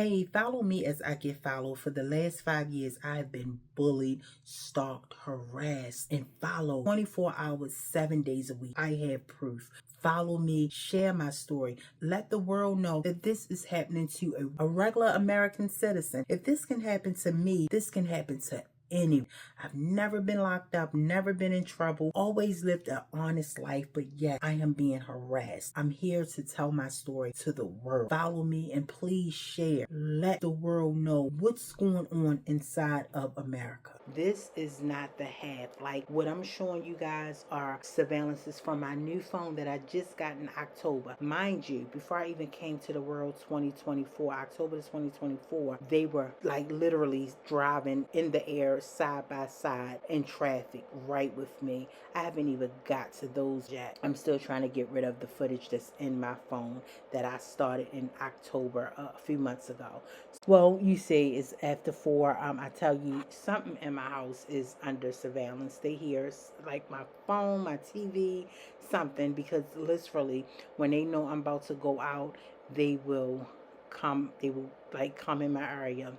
Hey, follow me as I get followed. For the last 5 years, I have been bullied, stalked, harassed, and followed 24 hours, 7 days a week. I have proof. Follow me, share my story. Let the world know that this is happening to a regular American citizen. If this can happen to me, this can happen to anyone. I've never been locked up, never been in trouble, always lived an honest life, but yet I am being harassed. I'm here to tell my story to the world. Follow me and please share. Let the world know what's going on inside of America. This is not the half. Like what I'm showing you guys are surveillances from my new phone that I just got in October. Mind you, before I even came to the world 2024, October 2024, they were like literally driving in the air side by side in traffic right with me. I haven't even got to those yet. I'm still trying to get rid of the footage that's in my phone that I started in October a few months ago. Well, you see, it's after 4. I tell you, something in my house is under surveillance. They hear like my phone, my TV, something, because literally, when they know I'm about to go out, they will come. They will like come in my area.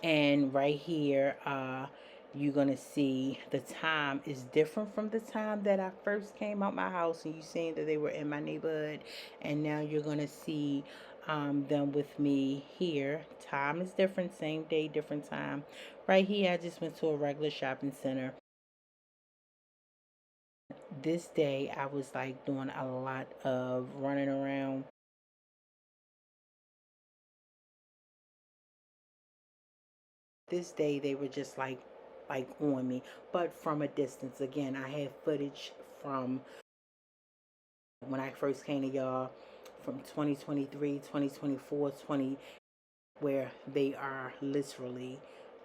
And right here, you're gonna see the time is different from the time that I first came out my house, and you seeing that they were in my neighborhood. And now you're gonna see them with me here. Time is different, same day, different time. Right here, I just went to a regular shopping center. This day, I was like doing a lot of running around. This day, they were just like on me, but from a distance. Again, I have footage from when I first came to y'all, from 2023, 2024, 20, where they are literally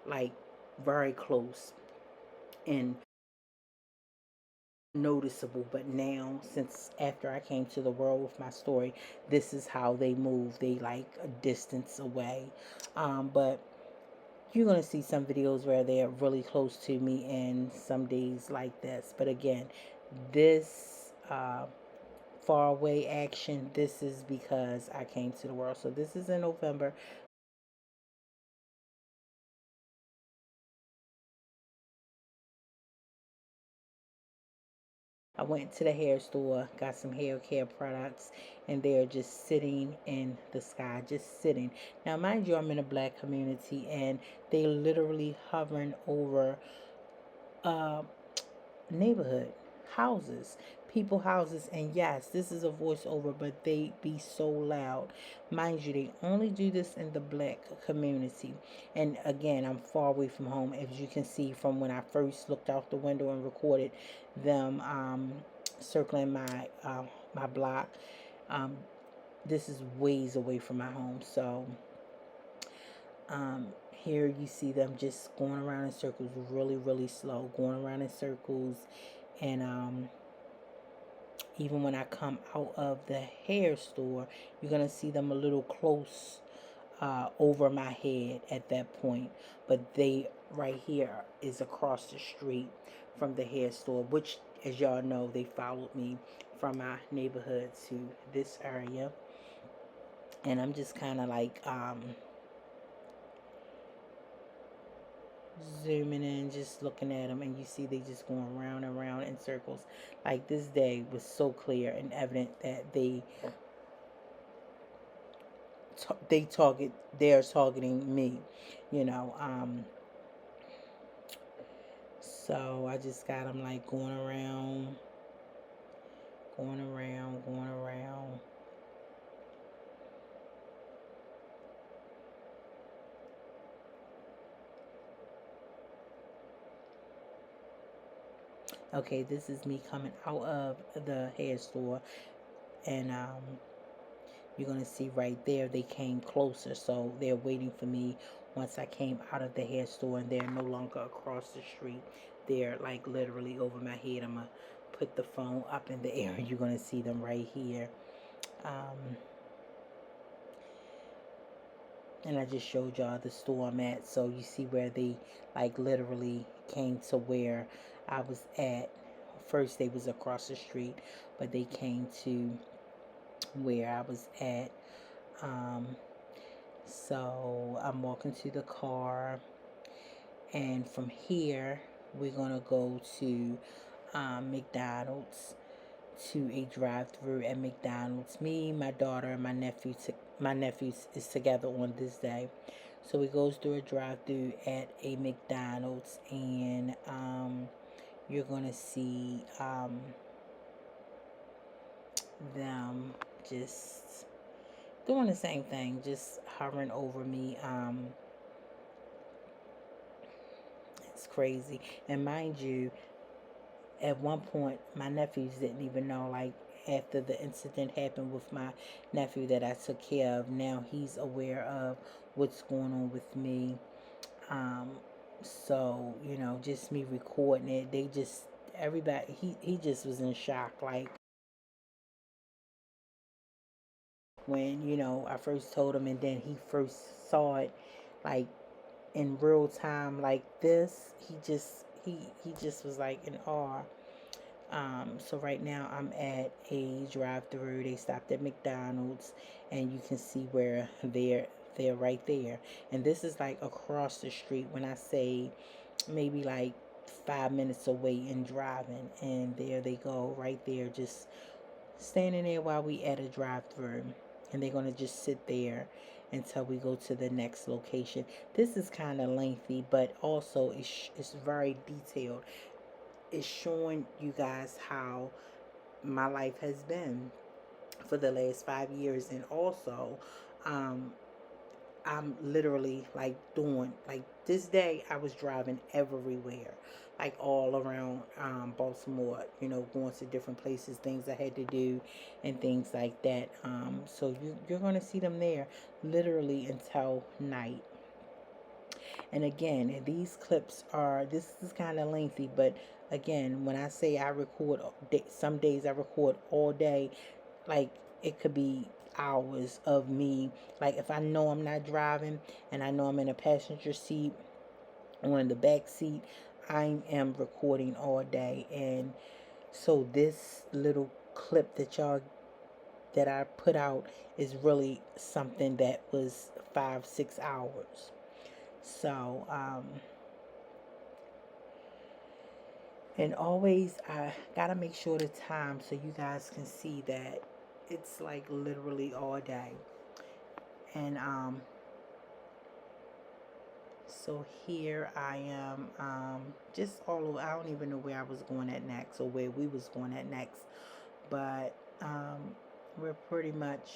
like very close and noticeable. But now, since after I came to the world with my story, this is how they move. They like a distance away. But you're going to see some videos where they're really close to me and some days like this. But again, this far away action, this is because I came to the world. So this is in November. I went to the hair store, got some hair care products, and they're just sitting in the sky, just sitting. Now, mind you, I'm in a black community, and they literally hovering over uh, neighborhood houses, people houses. And yes, this is a voiceover, but they be so loud. Mind you, they only do this in the black community. And again, I'm far away from home, as you can see from when I first looked out the window and recorded them circling my block. um, this is ways away from my home. So here you see them just going around in circles, really really slow, going around in circles. And even when I come out of the hair store, you're gonna see them a little close over my head at that point. But they right here is across the street from the hair store, which, as y'all know, they followed me from my neighborhood to this area. And I'm just kind of like zooming in, just looking at them, and you see they just going round and round in circles. Like this day was so clear and evident that they're targeting me, you know. So I just got them like going around, going around, going around. Okay, this is me coming out of the hair store, and you're gonna see right there they came closer, so they're waiting for me once I came out of the hair store, and they're no longer across the street. They're like literally over my head. I'm gonna put the phone up in the air, and you're gonna see them right here. Um, and I just showed y'all the store I'm at, so you see where they like literally came to where I was at. First they was across the street, but they came to where I was at. um, So I'm walking to the car, and from here we're gonna go to McDonald's, to a drive-through at McDonald's. Me, my daughter, and my nephew is together on this day. So we goes through a drive-through at a McDonald's, and you're gonna see them just doing the same thing, just hovering over me. It's crazy. And mind you, at one point, my nephews didn't even know, like, after the incident happened with my nephew that I took care of, now he's aware of what's going on with me. Um, so, just me recording it, they just, everybody, he just was in shock. Like, when, I first told him, and then he first saw it, like, in real time like this, he just was like in awe. So right now I'm at a drive-through. They stopped at McDonald's, and you can see where they're right there. And this is like across the street. When I say maybe like 5 minutes away in driving, and there they go right there, just standing there while we at a drive-through. And they're gonna just sit there until we go to the next location. This is kind of lengthy, but also it's very detailed. It's showing you guys how my life has been for the last 5 years. And also, um, I'm literally like doing, like, this day I was driving everywhere, like all around Baltimore, going to different places, things I had to do, and things like that. So you're going to see them there literally until night. And again, these clips this is kind of lengthy, but again, when I say I record, some days I record all day, like, it could be hours of me. Like, if I know I'm not driving and I know I'm in a passenger seat or in the back seat, I am recording all day. And so this little clip that I put out is really something that was 5-6 hours. So and always, I gotta make sure the time so you guys can see that it's like literally all day. And so here I am, just all over. I don't even know where I was going at next, or where we was going at next, but we're pretty much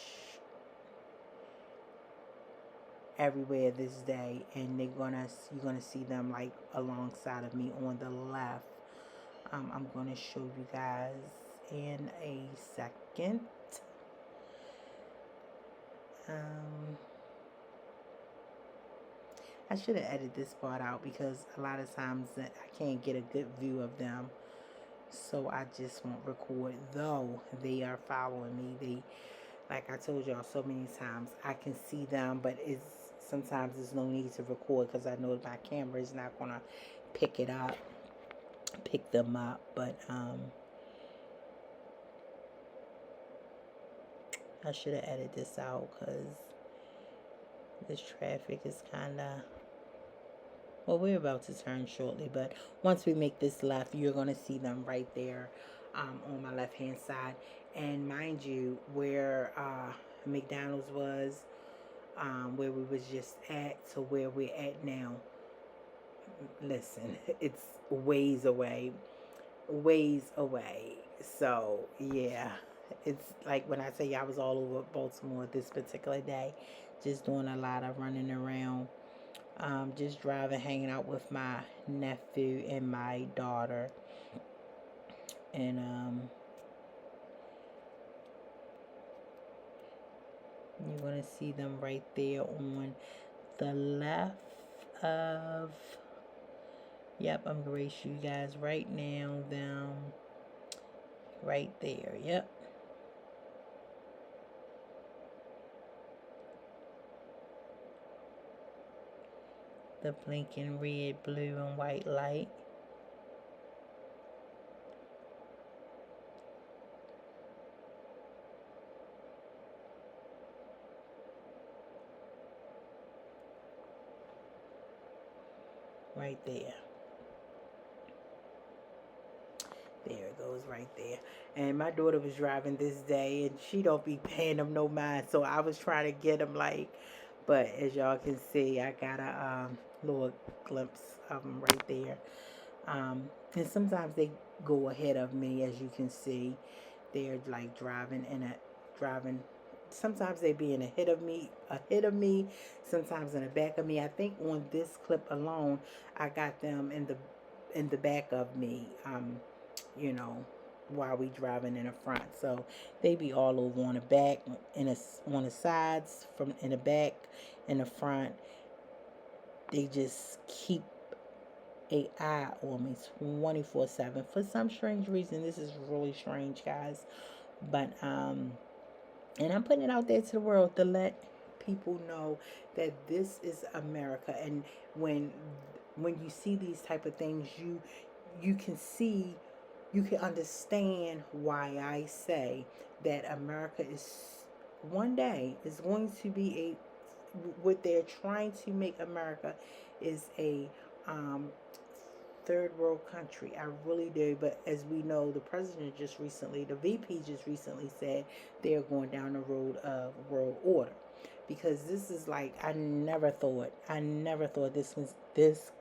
everywhere this day, and you're gonna see them like alongside of me on the left. I'm gonna show you guys in a second. I should have edited this part out, because a lot of times I can't get a good view of them, so I just won't record. Though they are following me, like I told y'all so many times, I can see them, but sometimes there's no need to record, because I know my camera is not gonna pick them up. But I should have edited this out, because this traffic is kind of, well, we're about to turn shortly, but once we make this left, you're going to see them right there on my left hand side. And mind you, where McDonald's was, where we was just at, to where we're at now, listen, it's ways away. So yeah, it's like when I tell you I was all over Baltimore this particular day, just doing a lot of running around, just driving, hanging out with my nephew and my daughter. And you're gonna see them right there on the left of, yep, I'm gonna show you guys right now, them right there. Yep. The blinking red, blue, and white light. right there. There it goes right there. And my daughter was driving this day, and she don't be paying them no mind. So I was trying to get them like, but as y'all can see, I got a little glimpse of them right there. And sometimes they go ahead of me, as you can see. They're like driving. Sometimes they be in ahead of me. Sometimes in the back of me. I think on this clip alone, I got them in the back of me. You know, while we driving in the front. So they be all over on the back, on the sides, from in the back, in the front. They just keep a eye on me 24/7 for some strange reason. This is really strange, guys. But and I'm putting it out there to the world to let people know that this is America. And when you see these type of things, you can see, you can understand why I say that America is one day is going to be what they're trying to make America is a um, third world country. I really do. But as we know, the VP just recently said they're going down the road of world order. Because this is like, I never thought this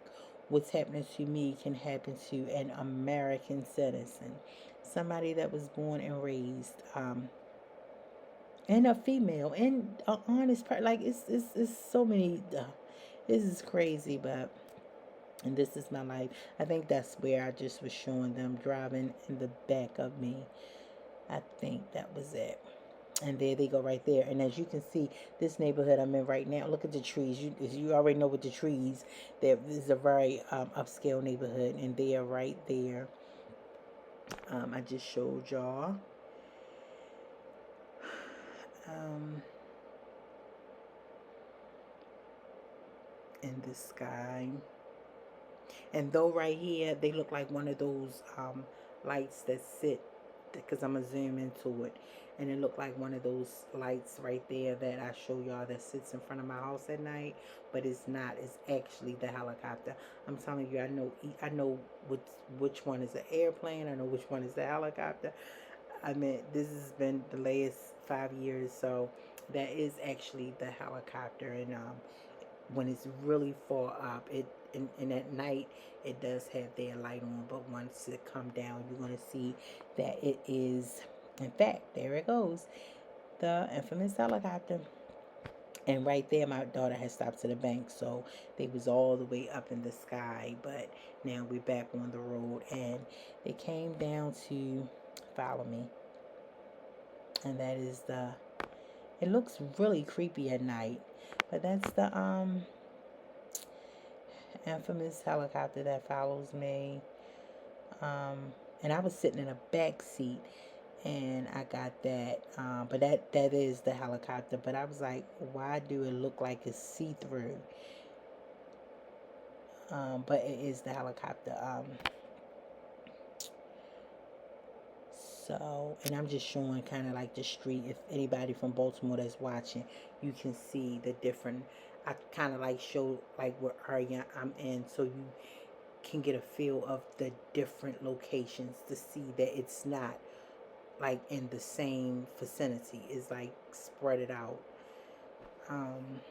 what's happening to me can happen to an American citizen. Somebody that was born and raised, and a female, and an honest part. Like, it's so many, this is crazy, but and this is my life. I think that's where I just was showing them driving in the back of me. I think that was it. And there they go right there. And as you can see, this neighborhood I'm in right now, look at the trees. You already know with the trees, that is a very upscale neighborhood. And they are right there. I just showed y'all. In the sky. And though right here, they look like one of those lights that sit, because I'm going to zoom into it. And it looked like one of those lights right there that I show y'all that sits in front of my house at night. But it's not. It's actually the helicopter. I'm telling you, I know which one is an airplane. I know which one is the helicopter. I mean, this has been the last 5 years. So that is actually the helicopter. And when it's really far up, and at night it does have their light on, but once it come down, you're going to see that it is, in fact, there it goes, the infamous helicopter. And right there, my daughter had stopped to the bank, so they was all the way up in the sky. But now we're back on the road, and they came down to follow me. And that is it looks really creepy at night, but that's the infamous helicopter that follows me. And I was sitting in a back seat, and I got that. But that is the helicopter. But I was like, why do it look like it's see through? But it is the helicopter. So, and I'm just showing kind of like the street. If anybody from Baltimore that's watching, you can see the different. I kind of like show like what area I'm in, so you can get a feel of the different locations to see that it's not like in the same vicinity. It's like spread it out. Um,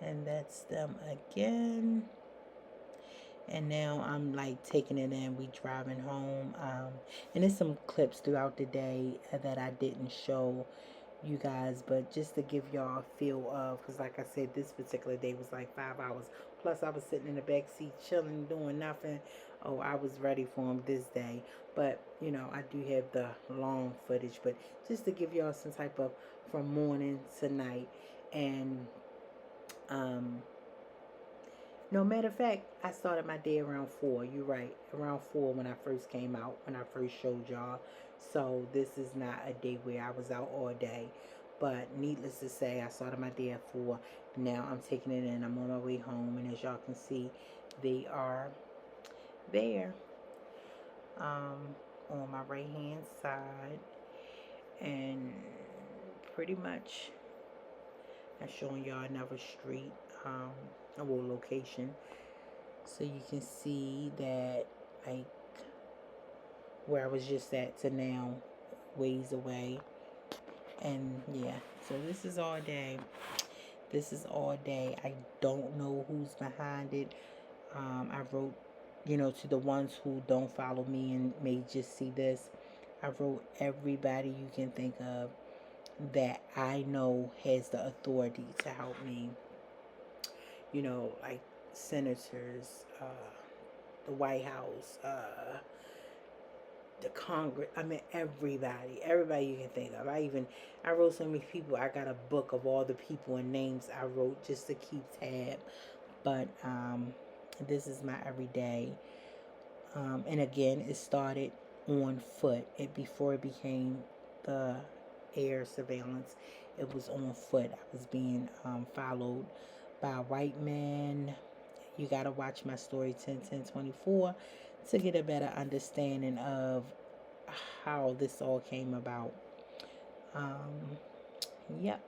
and that's them again. And now I'm like taking it in. We driving home. And there's some clips throughout the day that I didn't show you guys, but just to give y'all a feel of, because like I said, this particular day was like 5 hours. Plus I was sitting in the back seat chilling, doing nothing. Oh, I was ready for them this day. But you know, I do have the long footage, but just to give y'all some type of from morning to night. And no, matter of fact, I started my day around 4. You're right. Around 4 when I first came out, when I first showed y'all. So this is not a day where I was out all day. But needless to say, I started my day at 4. Now I'm taking it in. I'm on my way home. And as y'all can see, they are there. On my right hand side, and pretty much I'm showing y'all another street, a little location, so you can see that, like, where I was just at to now, ways away. And yeah, so this is all day. This is all day. I don't know who's behind it. I wrote, to the ones who don't follow me and may just see this, I wrote everybody you can think of that I know has the authority to help me. Like senators, the White House, the Congress. I mean, everybody you can think of. I wrote so many people. I got a book of all the people and names I wrote just to keep tab. But this is my everyday. And again, it started on foot. Before it became the air surveillance, it was on foot. I was being followed by white men. You gotta watch my story 10/10/24 to get a better understanding of how this all came about. Yep.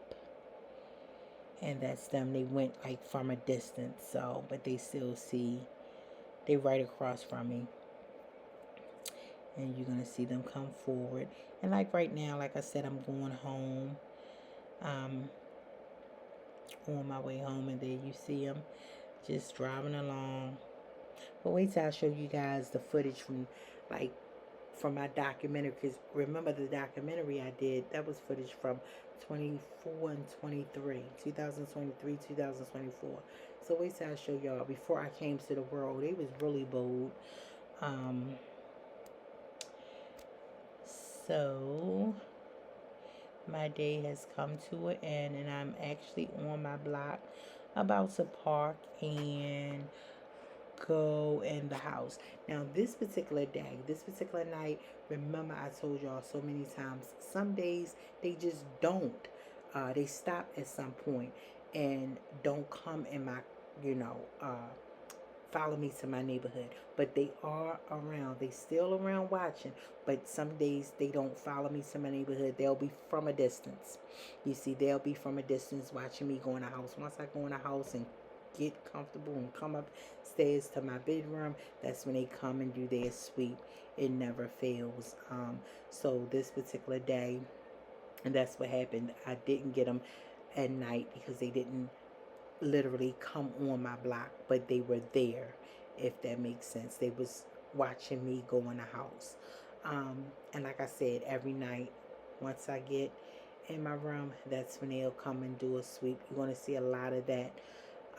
And that's them. They went like from a distance, so but they still see. They right across from me. And you're gonna see them come forward. And like right now, like I said, I'm going home. On my way home, and there you see them just driving along. But wait till I show you guys the footage from my documentary, because remember the documentary I did, that was footage from 24 and 23, 2023, 2024. So wait till I show y'all. Before I came to the world, it was really bold. So my day has come to an end, and I'm actually on my block about to park and go in the house. Now, this particular day, this particular night, remember I told y'all so many times, some days they just don't. They stop at some point and don't come in my, follow me to my neighborhood. But they are around. They still around watching. But some days they don't follow me to my neighborhood. They'll be from a distance. You see, they'll be from a distance watching me go in the house. Once I go in the house and get comfortable and come upstairs to my bedroom, that's when they come and do their sweep. It never fails. So this particular day, and that's what happened. I didn't get them at night because they didn't literally come on my block, but they were there, if that makes sense. They was watching me go in the house. And like I said, every night, once I get in my room, that's when they'll come and do a sweep. You're going to see a lot of that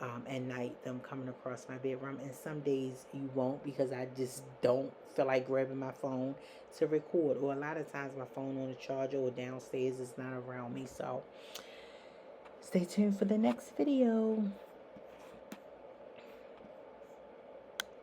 at night, them coming across my bedroom. And some days you won't, because I just don't feel like grabbing my phone to record. Or a lot of times my phone on the charger or downstairs is not around me. So stay tuned for the next video.